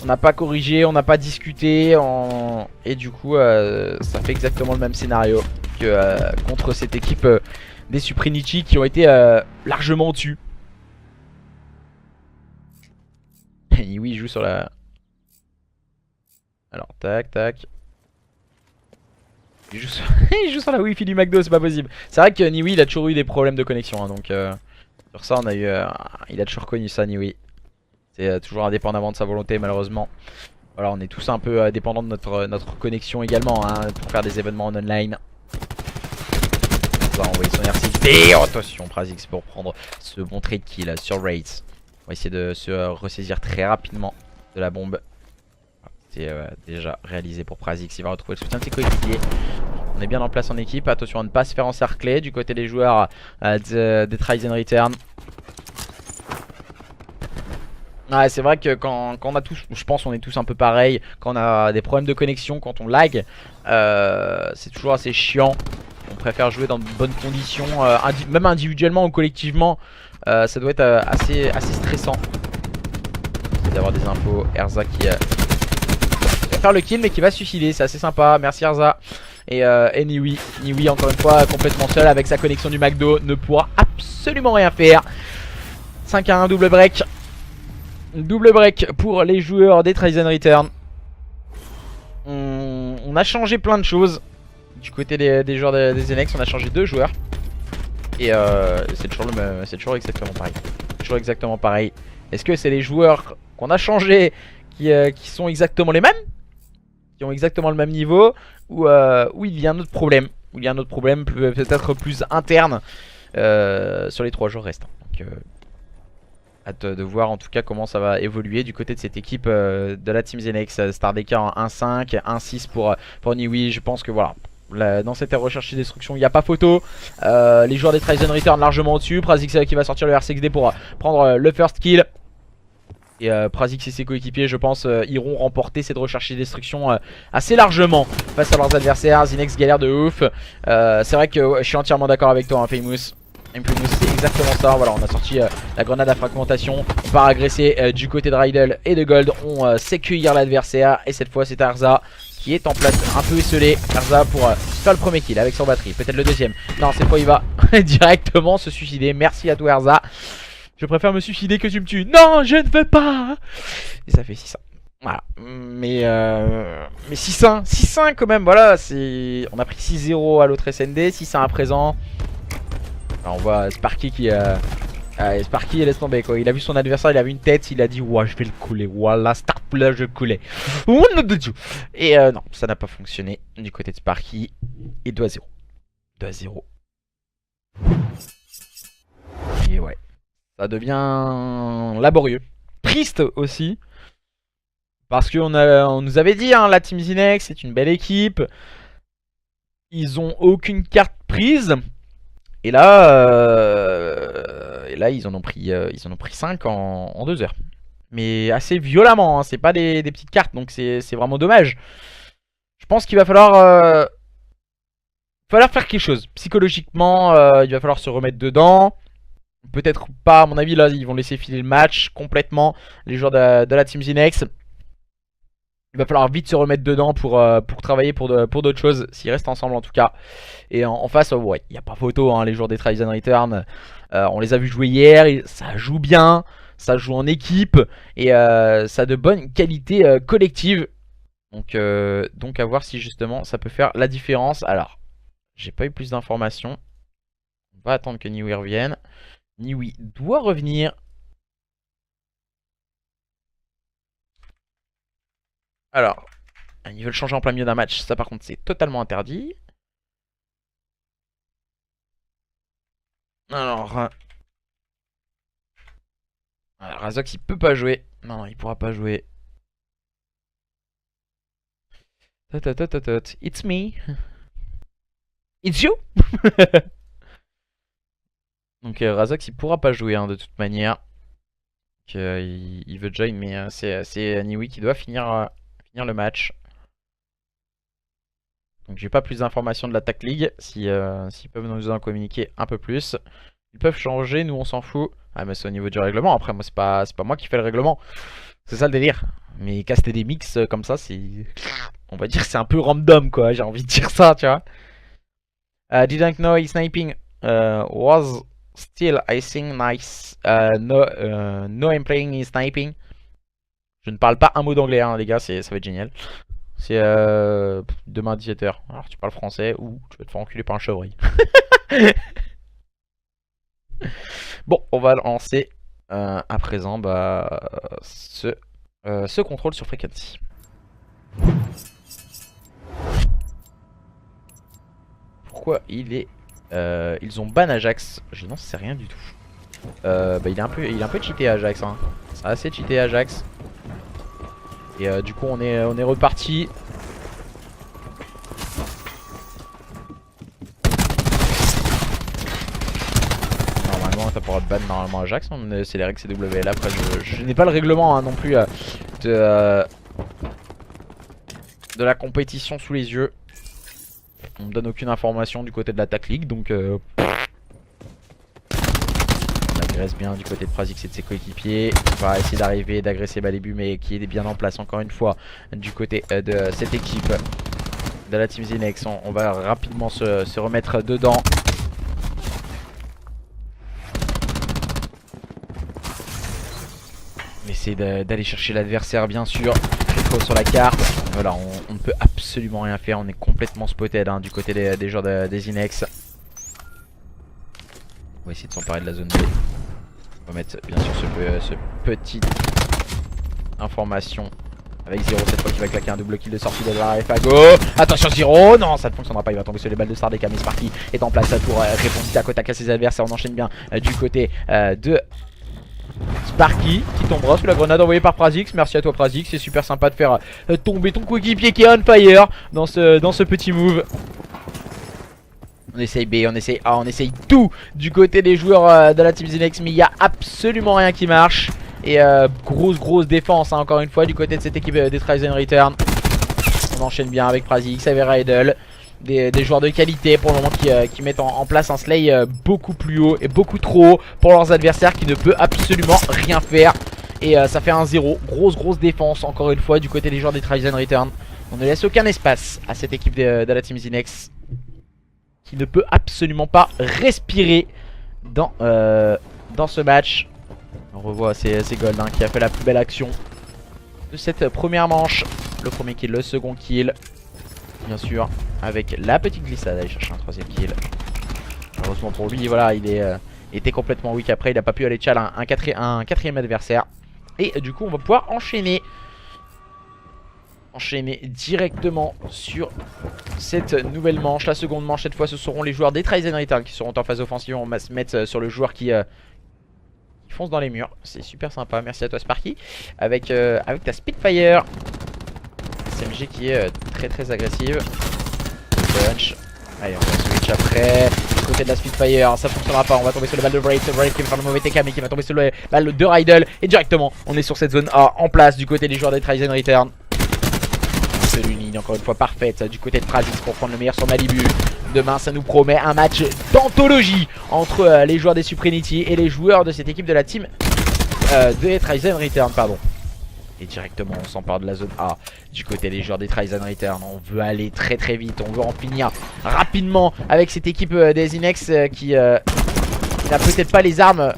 On n'a pas corrigé, on n'a pas discuté. Et du coup, ça fait exactement le même scénario que contre cette équipe des Suprinichi qui ont été largement au-dessus. Oui, il joue sur la... Alors, tac, tac. Il joue sur la wifi du McDo, c'est pas possible. C'est vrai que Niwi il a toujours eu des problèmes de connexion hein, donc sur ça on a eu il a toujours connu ça Niwi. C'est toujours indépendamment de sa volonté malheureusement. Voilà, on est tous un peu dépendants de notre connexion également hein, pour faire des événements en online. On va envoyer son RCD. Oh, attention Prazix pour prendre ce bon trade kill sur Wraith. On va essayer de se ressaisir très rapidement de la bombe. C'est déjà réalisé pour Prazix. Il va retrouver le soutien de ses coéquipiers. On est bien en place en équipe. Attention à ne pas se faire encercler du côté des joueurs des Tryzen Return. Ouais, c'est vrai que quand on a tous, je pense qu'on est tous un peu pareil. Quand on a des problèmes de connexion, quand on lag, c'est toujours assez chiant. On préfère jouer dans de bonnes conditions, même individuellement ou collectivement. Ça doit être assez stressant. D'avoir des infos. Erza qui va faire le kill mais qui va se suicider. C'est assez sympa. Merci Erza. et Niwi. Niwi encore une fois complètement seul avec sa connexion du McDo, ne pourra absolument rien faire. 5 à 1, double break. Double break pour les joueurs des Tryzen Return. On a changé plein de choses. Du côté des joueurs des NX, on a changé 2 joueurs. Et c'est toujours exactement pareil. Toujours exactement pareil. Est-ce que c'est les joueurs qu'on a changés qui sont exactement les mêmes, qui ont exactement le même niveau, ou il y a un autre problème, ou il y a un autre problème peut-être plus interne sur les 3 joueurs restants. Donc hâte de voir en tout cas comment ça va évoluer du côté de cette équipe de la Team Zenex. Stardeka en 1-5, 1-6 pour Niwi. Je pense que voilà, dans cette recherche et destruction il n'y a pas photo. Les joueurs des Tryzen Return largement au-dessus. Prazix qui va sortir le R6D pour prendre le first kill. Et Prazix et ses coéquipiers je pense iront remporter cette recherche et destruction assez largement face à leurs adversaires. Zenex galère de ouf. C'est vrai que je suis entièrement d'accord avec toi hein, Famous. C'est exactement ça, voilà on a sorti la grenade à fragmentation. On part agresser du côté de Rydell et de Gold. On sait cueillir l'adversaire et cette fois c'est Arza qui est en place un peu esselé. Arza pour faire le premier kill avec son batterie, peut-être le deuxième. Non cette fois il va directement se suicider, merci à toi Arza. Je préfère me suicider que tu me tues. Non je ne veux pas. Et ça fait 600. Voilà, mais 6-1, 6-1 quand même, voilà, on a pris 6-0 à l'autre SND, 6-1 à présent. Alors on voit Sparky qui Sparky laisse tomber quoi. Il a vu son adversaire, il a vu une tête, il a dit ouah je vais le couler, voilà start là je vais le couler. Et non ça n'a pas fonctionné du côté de Sparky. Et 2-0. 2-0. Et ouais, ça devient laborieux. Triste aussi. Parce qu'on nous avait dit hein, la Team Zenex c'est une belle équipe. Ils ont aucune carte prise. Et là ils en ont pris 5 en 2 heures. Mais assez violemment, hein. C'est pas des petites cartes, donc c'est vraiment dommage. Je pense qu'il va falloir faire quelque chose. Psychologiquement, il va falloir se remettre dedans. Peut-être pas, à mon avis, là, ils vont laisser filer le match complètement. Les joueurs de la Team Zenex. Il va falloir vite se remettre dedans pour travailler pour d'autres choses, s'ils restent ensemble en tout cas. Et en face, ouais, il n'y a pas photo, hein, les joueurs des Tryzen Return. On les a vus jouer hier, ça joue bien, ça joue en équipe. Et ça a de bonnes qualités collectives. Donc à voir si justement ça peut faire la différence. Alors, j'ai pas eu plus d'informations. On va attendre que Niwi revienne. Niwi doit revenir. Alors, ils veulent changer en plein milieu d'un match, ça par contre c'est totalement interdit. Alors Razox il peut pas jouer. Non, il pourra pas jouer. It's me. It's you. Donc Razox il pourra pas jouer hein, de toute manière. Donc, il veut join mais c'est Niwi qui doit finir le match. Donc j'ai pas plus d'informations de l'Attack League. S'ils peuvent nous en communiquer un peu plus. Ils peuvent changer, nous on s'en fout. Ah mais c'est au niveau du règlement. Après moi c'est pas moi qui fais le règlement. C'est ça le délire. Mais caster des mix comme ça c'est... On va dire que c'est un peu random quoi. J'ai envie de dire ça tu vois. Didn't know he's sniping was still I think nice. No I'm playing is sniping. Je ne parle pas un mot d'anglais hein, les gars, ça va être génial. C'est demain à 17h. Alors tu parles français ou tu vas te faire enculer par un chevreuil. Bon, on va lancer à présent ce contrôle sur Frequency. Pourquoi ils ont ban Ajax? Je n'en sais rien du tout. Il est un peu cheaté Ajax hein. C'est assez cheaté Ajax. Et du coup on est reparti. Normalement t'as pas le ban normalement Ajax, c'est les règles CWL. Après je n'ai pas le règlement hein, non plus de la compétition sous les yeux. On me donne aucune information du côté de l'Attack League donc on agresse bien du côté de Prazix et de ses coéquipiers. On va essayer d'arriver d'agresser Malibu mais qui est bien en place encore une fois du côté de cette équipe de la Team Zinex. On va rapidement se remettre dedans. On essaie d'aller chercher l'adversaire bien sûr. Rétro sur la carte. Voilà, on ne peut absolument rien faire. On est complètement spotted hein, du côté des joueurs des Zinex. On va essayer de s'emparer de la zone B. On va mettre bien sûr ce petit information avec Zero cette fois qui va claquer un double kill de sortie de la Fago. Attention Zero, non ça ne fonctionnera pas, il va tomber sur les balles de Stardeka, mais Sparky est en place pour répondre tac au tac à ses adversaires. On enchaîne bien du côté de Sparky qui tombera sous la grenade envoyée par Prazix. Merci à toi Prazix, c'est super sympa de faire tomber ton coéquipier qui est on fire dans ce petit move. On essaye B, on essaye A, on essaye tout du côté des joueurs de la Team Zinex, mais il n'y a absolument rien qui marche. Et grosse défense hein, encore une fois du côté de cette équipe des Tries and Return. On enchaîne bien avec Prazix, avec Idle. Des joueurs de qualité pour le moment qui mettent en place un slay beaucoup plus haut et beaucoup trop haut pour leurs adversaires qui ne peut absolument rien faire. Et ça fait un 0, grosse défense encore une fois du côté des joueurs des Tries and Return. On ne laisse aucun espace à cette équipe de la Team Zinex qui ne peut absolument pas respirer dans ce match. On revoit c'est Gold hein, qui a fait la plus belle action de cette première manche. Le premier kill, le second kill. Bien sûr, avec la petite glissade, aller chercher un troisième kill. Heureusement pour lui, voilà, il était complètement weak après. Il n'a pas pu aller challenge un quatrième adversaire. Et du coup, on va pouvoir enchaîner directement sur cette nouvelle manche. La seconde manche, cette fois, ce seront les joueurs des Tries and Return qui seront en phase offensive. On va se mettre sur le joueur qui fonce dans les murs. C'est super sympa. Merci à toi Sparky. Avec ta Spitfire. SMG qui est très agressive. Punch. Allez, on va switch après. Du côté de la Spitfire, ça fonctionnera pas. On va tomber sur le balle de Wraith. Wraith qui va faire le mauvais TK, mais qui va tomber sur le balle de Rydle. Et directement, on est sur cette zone A en place du côté des joueurs des Tries and Return. C'est une ligne encore une fois parfaite du côté de Prazix pour prendre le meilleur sur Malibu. Demain, ça nous promet un match d'anthologie entre les joueurs des Supremity et les joueurs de cette équipe de la team des Tries and Return, pardon. Et directement on s'empare de la zone A du côté des joueurs des Tries and Return. On veut aller très vite, on veut en finir rapidement avec cette équipe des Zinex qui n'a peut-être pas les armes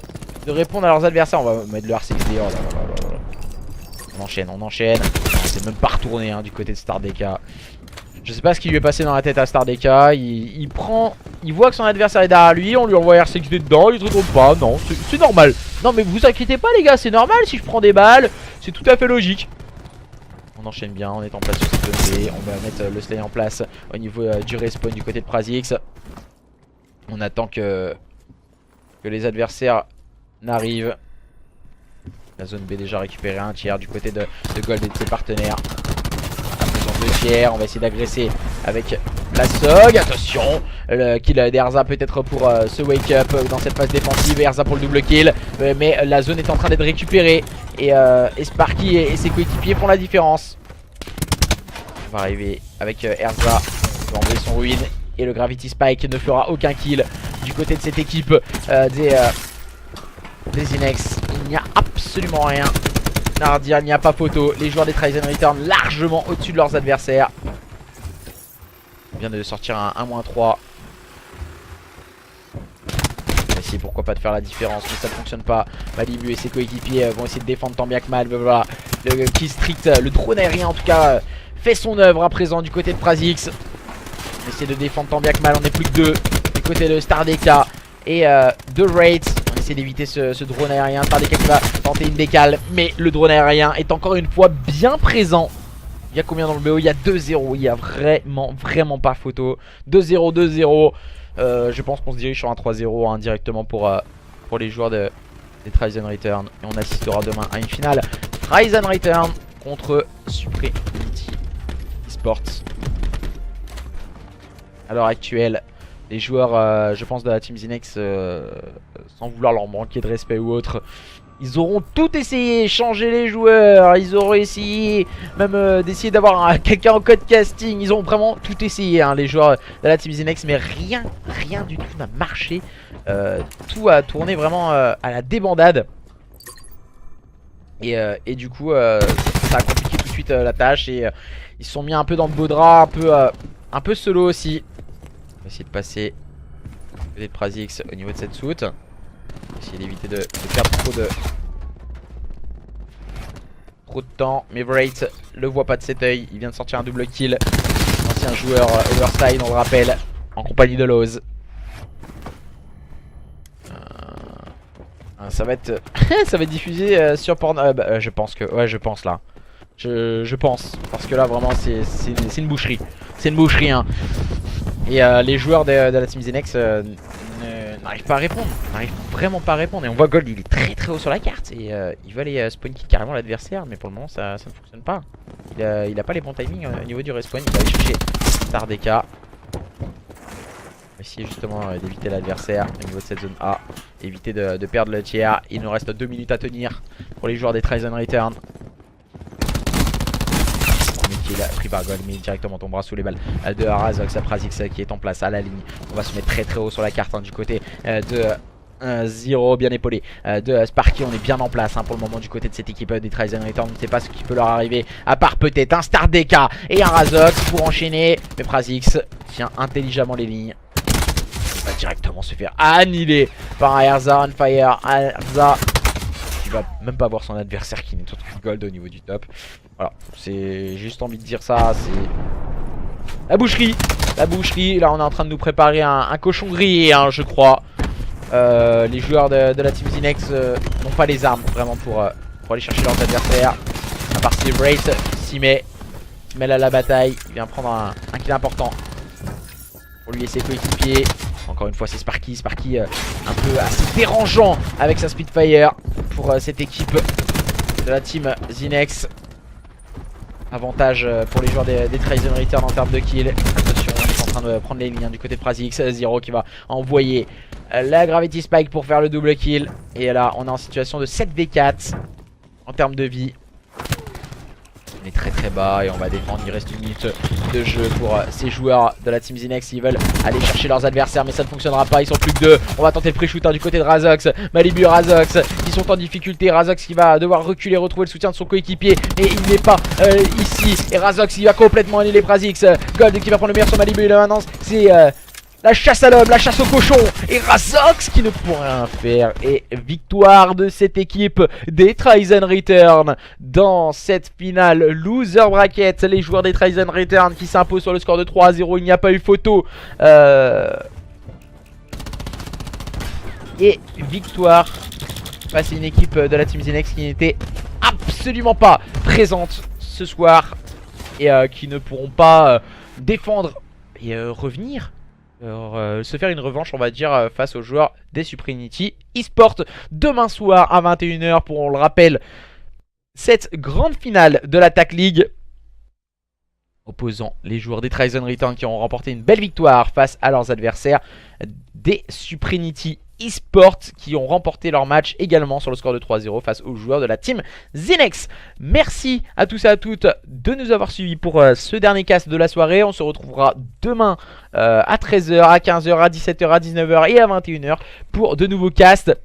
de répondre à leurs adversaires. On va mettre le RCXD. Oh là là. On enchaîne. On s'est même pas retourné hein, du côté de Stardeka. Je sais pas ce qui lui est passé dans la tête à Stardeka. Il voit que son adversaire est derrière lui. On lui envoie RCXD dedans. Il se retourne pas. Non, c'est normal. Non mais vous inquiétez pas les gars, c'est normal si je prends des balles. C'est tout à fait logique. On enchaîne bien, on est en place sur cette zone B. On va mettre le slay en place au niveau du respawn du côté de Prazix. On attend que les adversaires n'arrivent. La zone B déjà récupérée un tiers du côté de Gold et de ses partenaires. Deux tiers, on va essayer d'agresser avec la SOG. Attention, le kill d'Erza peut-être pour ce wake up dans cette phase défensive. Erza pour le double kill, mais la zone est en train d'être récupérée. Et Sparky et ses coéquipiers font la différence. On va arriver avec Erza, il va envoyer son ruine. Et le Gravity Spike ne fera aucun kill du côté de cette équipe des Zinex. Il n'y a absolument rien à redire, il n'y a pas photo. Les joueurs des Tries and Return largement au-dessus de leurs adversaires. On vient de sortir un 1-3. On va essayer pourquoi pas de faire la différence, mais ça ne fonctionne pas. Malibu et ses coéquipiers vont essayer de défendre tant bien que mal. Voilà. Le Key Strict, le drone aérien en tout cas, fait son œuvre à présent du côté de Prazix. On essaie de défendre tant bien que mal, on n'est plus que deux. Du côté de Stardeka et de Wraith. On essaie d'éviter ce drone aérien. Stardeka qui va tenter une décale, mais le drone aérien est encore une fois bien présent. Il y a combien dans le BO? Il y a 2-0. Il y a vraiment pas photo. 2-0, 2-0. Je pense qu'on se dirige sur un 3-0 hein, directement pour les joueurs des Tries and Return. Et on assistera demain à une finale Tries and Return contre Supremity Esports. À l'heure actuelle, les joueurs, je pense, de la Team Zinex, sans vouloir leur manquer de respect ou autre, ils auront tout essayé, changer les joueurs, ils auront essayé même d'essayer d'avoir quelqu'un en code casting. Ils ont vraiment tout essayé hein, les joueurs de la Team Zinex, mais rien du tout n'a marché. Tout a tourné vraiment à la débandade. Et du coup ça a compliqué tout de suite la tâche. Et ils se sont mis un peu dans le beau drap, un peu un peu solo aussi. On va essayer de passer côté de Prazix au niveau de cette soute. On va essayer d'éviter de perdre trop de temps. Mais Wraith le voit pas de cet œil. Il vient de sortir un double kill. Ancien joueur Overside, on le rappelle, en compagnie de Lowe's. Ça va être ça va être diffusé sur Pornhub. Je pense que ouais, je pense là. Je pense parce que là vraiment c'est une boucherie. C'est une boucherie hein. Et les joueurs de la Team Zinex n'arrivent pas à répondre. N'arrivent vraiment pas à répondre. Et on voit Gold, il est très haut sur la carte. Et il veut aller spawn kill carrément l'adversaire. Mais pour le moment ça ne fonctionne pas. Il a pas les bons timings au niveau du respawn. Il va aller chercher Stardeka. On va essayer justement d'éviter l'adversaire au niveau de cette zone A. Éviter de perdre le tiers. Il nous reste 2 minutes à tenir pour les joueurs des Tryzen Return. Kill pris par Gold, mais directement tombera sous les balles de Razox, Prazix qui est en place à la ligne. On va se mettre très haut sur la carte hein, du côté de Zero, bien épaulé de Sparky. On est bien en place hein, pour le moment du côté de cette équipe des Tryzen Return. On ne sait pas ce qui peut leur arriver, à part peut-être un Stardeka et un Razox pour enchaîner. Mais Prazix tient intelligemment les lignes. Il va directement se faire annihiler par Erza on fire. Erza qui va même pas voir son adversaire qui n'est autre que Gold au niveau du top. Voilà, c'est juste envie de dire ça, c'est la boucherie. La boucherie, là on est en train de nous préparer un cochon grillé hein, je crois. Les joueurs de la Team Zinex n'ont pas les armes vraiment pour aller chercher leurs adversaires. À part si Wraith s'y mêle à la bataille. Il vient prendre un kill important pour lui et ses coéquipiers. Encore une fois c'est Sparky, Sparky un peu assez dérangeant avec sa Spitfire pour cette équipe de la Team Zinex. Avantage pour les joueurs des Tryzen Return en termes de kill. Attention, on est en train de prendre les lignes du côté de Prazix. Zero qui va envoyer la Gravity Spike pour faire le double kill. Et là on est en situation de 7v4 en termes de vie. On est très bas et on va défendre. Il reste une minute de jeu pour ces joueurs de la Team Zinex. Ils veulent aller chercher leurs adversaires mais ça ne fonctionnera pas. Ils sont plus que 2. On va tenter le pré-shoot du côté de Razox. Malibu et Razox qui sont en difficulté. Razox qui va devoir reculer, retrouver le soutien de son coéquipier. Et il n'est pas ici. Et Razox il va complètement annihiler Prazix. Gold qui va prendre le meilleur sur Malibu. Et là maintenant c'est la chasse à l'homme, la chasse au cochon. Et Razox qui ne pourra rien faire. Et victoire de cette équipe des Tryzen Return dans cette finale loser bracket. Les joueurs des Tryzen Return qui s'imposent sur le score de 3-0. Il n'y a pas eu photo. Et victoire face à une équipe de la Team Zinex qui n'était absolument pas présente ce soir. Et qui ne pourront pas défendre et revenir. Se faire une revanche on va dire face aux joueurs des Supremity eSport demain soir à 21 h pour, on le rappelle, cette grande finale de la TAC League opposant les joueurs des Tryzen Return qui ont remporté une belle victoire face à leurs adversaires des Supremity eSport qui ont remporté leur match également sur le score de 3-0 face aux joueurs de la Team Zinex. Merci à tous et à toutes de nous avoir suivis pour ce dernier cast de la soirée. On se retrouvera demain à 13 h, à 15 h, à 17 h, à 19 h et à 21 h pour de nouveaux casts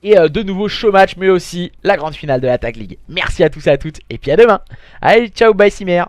et de nouveaux show match, mais aussi la grande finale de la TAC League. Merci à tous et à toutes et puis à demain. Allez, ciao, bye Cimer.